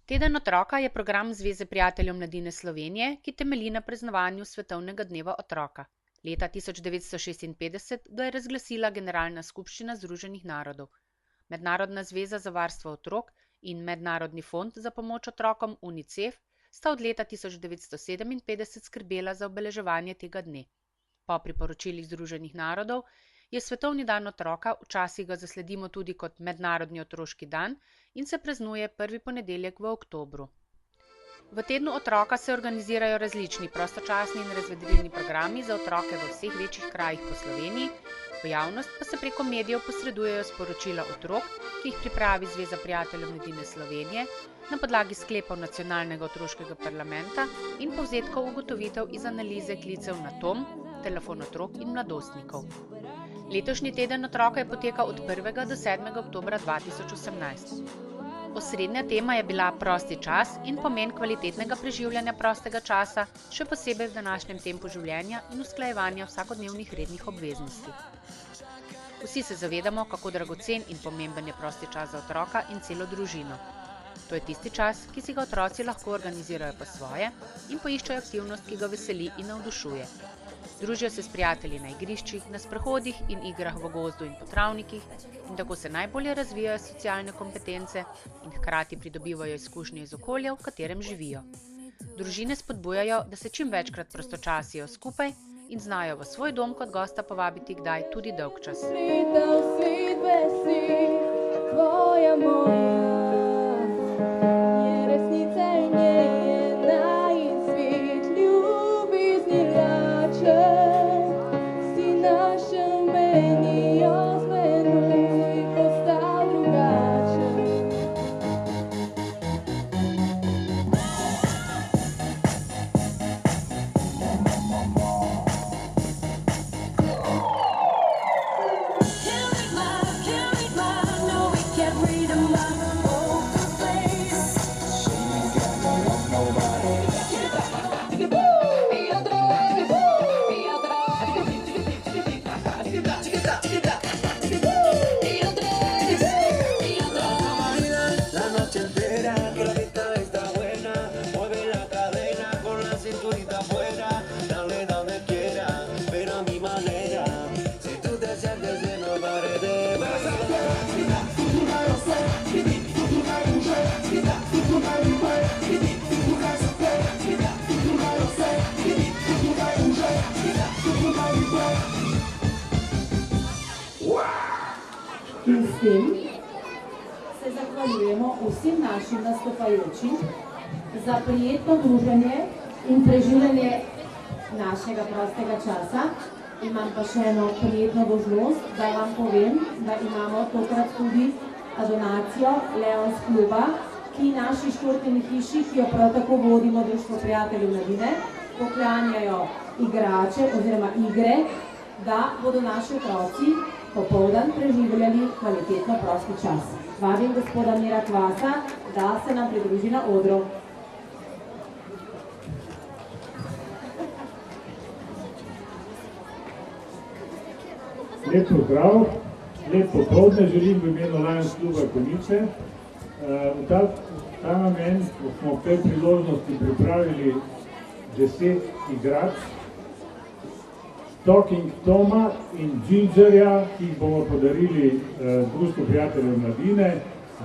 Teden otroka je program Zveze prijateljev mladine Slovenije, ki temelji na praznovanju Svetovnega dneva otroka. Leta 1956 ga je razglasila Generalna skupščina Združenih narodov. Mednarodna zveza za varstvo otrok in Mednarodni fond za pomoč otrokom UNICEF sta od leta 1957 skrbela za obeleževanje tega dne. Po priporočilih Združenih narodov je Svetovni dan otroka, včasih ga zasledimo tudi kot Mednarodni otroški dan in se praznuje prvi ponedeljek v oktobru. V tednu otroka se organizirajo različni prostočasni in razvedrilni programi za otroke v vseh večjih krajih po Sloveniji, v javnost pa se preko medijev posredujejo sporočila otrok, ki jih pripravi Zveza prijateljev mladine Slovenije na podlagi sklepov Nacionalnega otroškega parlamenta in povzetkov ugotovitev iz analize klicev na TOM, telefon otrok in mladostnikov. Letošnji teden otroka je potekal od 1. do 7. oktobra 2018. Osrednja tema je bila prosti čas in pomen kvalitetnega preživljanja prostega časa, še posebej v današnjem tempu življenja in usklajevanja vsakodnevnih rednih obveznosti. Vsi se zavedamo, kako dragocen in pomemben je prosti čas za otroka in celo družino. To je tisti čas, ki si ga otroci lahko organizirajo po svoje in poiščejo aktivnost, ki ga veseli in navdušuje. Družijo se s prijatelji na igriščih, na sprehodih in igrah v gozdu in po travnikih in tako se najbolje razvijajo socialne kompetence in hkrati pridobivajo izkušnje iz okolja, v katerem živijo. Družine spodbujajo, da se čim večkrat prostočasijo skupaj in znajo v svoj dom kot gosta povabiti kdaj tudi dolgčas. In s tem se zahvaljujemo vsem našim nastopajočim za prijetno druženje in preživljanje našega prostega časa. Imam pa še eno prijetno dolžnost, da vam povem, da imamo tokrat tudi donacijo Leons kluba, ki naši športni hiši, ki jo prav tako vodimo Društvo prijateljev mladine, poklanjajo igrače oziroma igre, da bodo naši otroci popoldan preživljali kvalitetno prosti čas. Vabim gospoda Mira Kvasa, da se nam pridruži na odru. Lep pozdrav, lep popoldne želim v imenu Lions kluba Konjice. V ta namen smo v tej priložnosti pripravili 10 igrač, Talking Toma in Gingerja, ki jih bomo podarili Društvu prijateljev mladine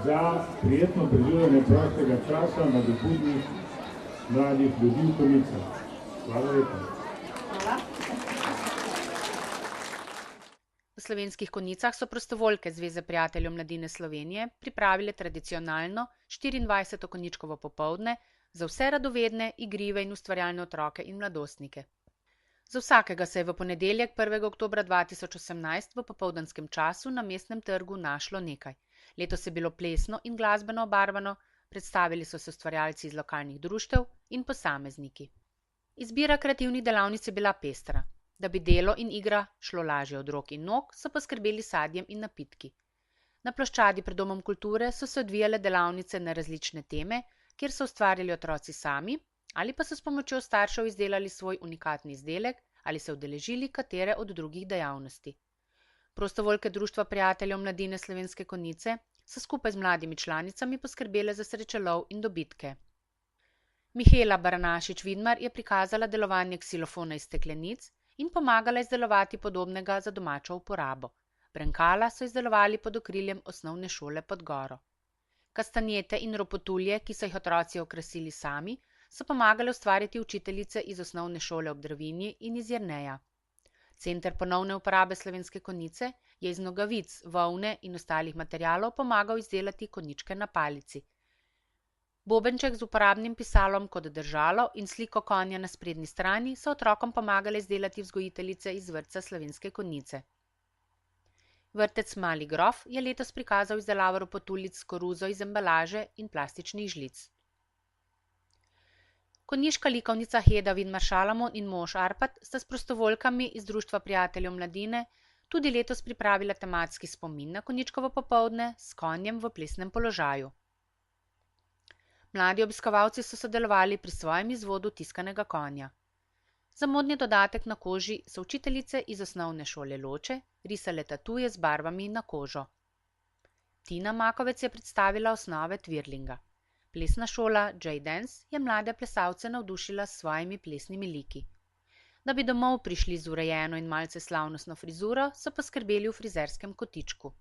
za prijetno preživljanje prostega časa na dogodnih mladih ljudi v Konjicah. Hvala lepa. Hvala. V Slovenskih Konjicah so prostovoljke Zveze prijateljev mladine Slovenije pripravile tradicionalno 24. konjičkovo popoldne za vse radovedne, igrive in ustvarjalne otroke in mladostnike. Za vsakega se je v ponedeljek 1. oktobra 2018 v popoldanskem času na Mestnem trgu našlo nekaj. Letos je bilo plesno in glasbeno obarvano, predstavili so se ustvarjalci iz lokalnih društev in posamezniki. Izbira kreativnih delavnic je bila pestra. Da bi delo in igra šlo lažje od rok in nog, so poskrbeli sadjem in napitki. Na ploščadi pred Domom kulture so se odvijale delavnice na različne teme, kjer so ustvarjali otroci sami, ali pa so s pomočjo staršev izdelali svoj unikatni izdelek ali se udeležili katere od drugih dejavnosti. Prostovoljke Društva prijateljev mladine Slovenske Konjice so skupaj z mladimi članicami poskrbele za srečelov in dobitke. Mihela Baranašič-Vidmar je prikazala delovanje ksilofona iz steklenic in pomagala izdelovati podobnega za domačo uporabo. Brenkala so izdelovali pod okriljem osnovne šole pod goro. Kastanjete in ropotulje, ki so jih otroci okrasili sami, so pomagale ustvariti učiteljice iz osnovne šole ob Dravinji in iz Jerneja. Center ponovne uporabe Slovenske Konjice je iz nogavic, volne in ostalih materialov pomagal izdelati konjičke na palici. Bobenček z uporabnim pisalom kot držalo in sliko konja na sprednji strani so otrokom pomagale izdelati vzgojiteljice iz vrtca Slovenske Konjice. Vrtec Mali grof je letos prikazal izdelavo ropotuljic s koruzo iz embalaže in plastičnih žlic. Konjiška likovnica Heda Vidmar-Šalamon in mož Arpad sta s prostovoljkami iz Društva prijateljev mladine tudi letos pripravila tematski spomin na konjičkovo popoldne s konjem v plesnem položaju. Mladi obiskovalci so sodelovali pri svojem izvodu tiskanega konja. Za modni dodatek na koži so učiteljice iz osnovne šole Loče risale tatuje z barvami na kožo. Tina Makovec je predstavila osnove twirlinga. Plesna šola J-Dance je mlade plesalce navdušila s svojimi plesnimi liki. Da bi domov prišli z urejeno in malce slavnostno frizuro, so poskrbeli v frizerskem kotičku.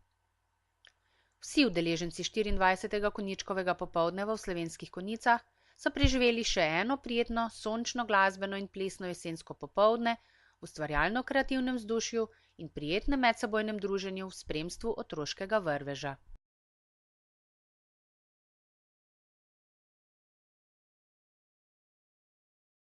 Vsi udeleženci 24. konjičkovega popoldneva v Slovenskih Konjicah so preživeli še eno prijetno, sončno glasbeno in plesno jesensko popoldne v ustvarjalno-kreativnem vzdušju in prijetnem medsebojnem druženju v spremstvu otroškega vrveža.